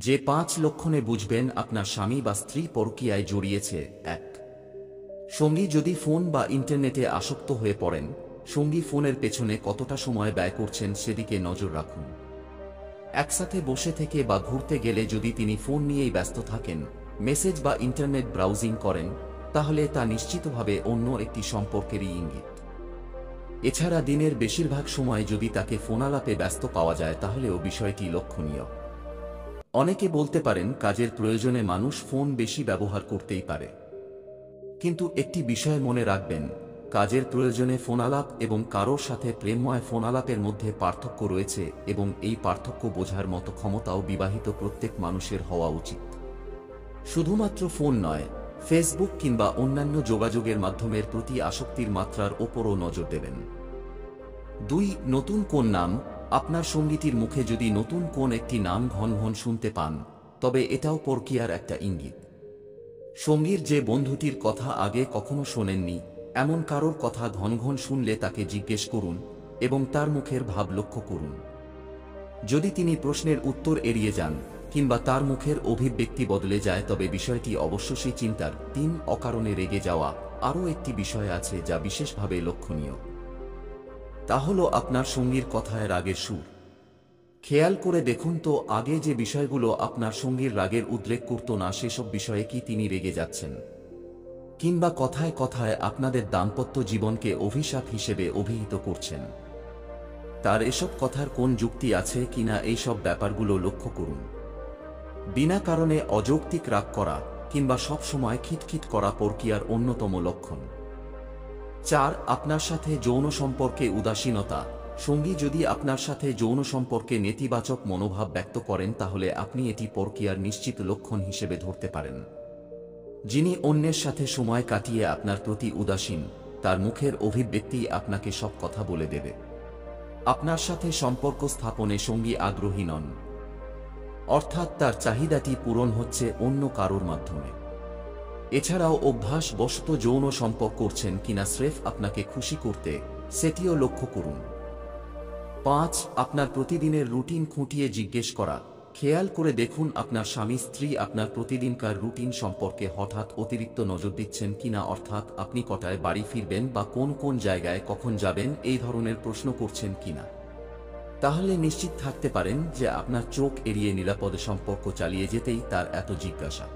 যে 5 লক্ষণে বুঝবেন আপনার স্বামী বা স্ত্রী পরকীয়ায় জড়িয়েছে। 1. সঙ্গী যদি ফোন বা ইন্টারনেটে আসক্ত হয়ে পড়েন, সঙ্গী ফোনের পেছনে কতটা সময় ব্যয় করছেন সেদিকে নজর রাখুন। একসাথে বসে থেকে বা ঘুরতে গেলে যদি তিনি ফোন নিয়েই ব্যস্ত থাকেন, মেসেজ বা ইন্টারনেট ব্রাউজিং করেন, তাহলে তা নিশ্চিতভাবে অন্য একটি সম্পর্কেরই ইঙ্গিত। এছাড়া দিনের বেশিরভাগ সময় যদি তাকে ফোনালাপে ব্যস্ত পাওয়া যায় তাহলেও বিষয়টি লক্ষণীয়। অনেকে বলতে পারেন কাজের প্রয়োজনে মানুষ ফোন বেশি ব্যবহার করতেই পারে, কিন্তু একটি বিষয় মনে রাখবেন, কাজের প্রয়োজনে ফোনালাপ এবং কারোর সাথে প্রেমময় ফোনালাপের মধ্যে পার্থক্য রয়েছে এবং এই পার্থক্য বোঝার মতো ক্ষমতাও বিবাহিত প্রত্যেক মানুষের হওয়া উচিত। শুধুমাত্র ফোন নয়, ফেসবুক কিংবা অন্যান্য যোগাযোগের মাধ্যমের প্রতি আসক্তির মাত্রার ওপরও নজর দেবেন। 2. নতুন কোন নাম। আপনার সঙ্গীটির মুখে যদি নতুন কোন একটি নাম ঘন ঘন শুনতে পান, তবে এটাও পরকীয়ার একটা ইঙ্গিত। সঙ্গীর যে বন্ধুটির কথা আগে কখনো শোনেননি, এমন কারোর কথা ঘন ঘন শুনলে তাকে জিজ্ঞেস করুন এবং তার মুখের ভাব লক্ষ্য করুন। যদি তিনি প্রশ্নের উত্তর এড়িয়ে যান কিংবা তার মুখের অভিব্যক্তি বদলে যায়, তবে বিষয়টি অবশ্যই চিন্তার। 3. অকারণে রেগে যাওয়া। আরও একটি বিষয় আছে যা বিশেষভাবে লক্ষণীয়। তা হল আপনার সঙ্গীর কথায় রাগের সুর। খেয়াল করে দেখুন তো, আগে যে বিষয়গুলো আপনার সঙ্গীর রাগের উদ্রেক করত না, সেসব বিষয়ে কি তিনি রেগে যাচ্ছেন, কিংবা কথায় কথায় আপনাদের দাম্পত্য জীবনকে অভিশাপ হিসেবে অভিহিত করছেন। তার এসব কথার কোন যুক্তি আছে কিনা এইসব ব্যাপারগুলো লক্ষ্য করুন। বিনা কারণে অযৌক্তিক রাগ করা কিংবা সব সময় খিটখিট করা পরকীয়ার অন্যতম লক্ষণ। 4. আপনার সাথে যৌন সম্পর্কে উদাসীনতা। সঙ্গী যদি আপনার সাথে যৌন সম্পর্কে নেতিবাচক মনোভাব ব্যক্ত করেন, তাহলে আপনি এটি পরকীয়ার নিশ্চিত লক্ষণ হিসেবে ধরতে পারেন। যিনি অন্যের সাথে সময় কাটিয়ে আপনার প্রতি উদাসীন, তার মুখের অভিব্যক্তি আপনাকে সব কথা বলে দেবে। আপনার সাথে সম্পর্ক স্থাপনে সঙ্গী আগ্রহী নন, অর্থাৎ তার চাহিদাটি পূরণ হচ্ছে অন্য কারোর মাধ্যমে। এছাড়াও অভ্যাসবশত যৌন সম্পর্ক করছেন কিনা স্রেফ আপনাকে খুশি করতে, সেটিও লক্ষ্য করুন। 5. আপনার প্রতিদিনের রুটিন খুঁটিয়ে জিজ্ঞেস করা। খেয়াল করে দেখুন আপনার স্বামী স্ত্রী আপনার প্রতিদিনকার রুটিন সম্পর্কে হঠাৎ অতিরিক্ত নজর দিচ্ছেন কিনা, অর্থাৎ আপনি কটায় বাড়ি ফিরবেন বা কোন কোন জায়গায় কখন যাবেন এই ধরনের প্রশ্ন করছেন কিনা। তাহলে নিশ্চিত থাকতে পারেন যে আপনার চোখ এড়িয়ে নিরাপদে সম্পর্ক চালিয়ে যেতেই তার এত জিজ্ঞাসা।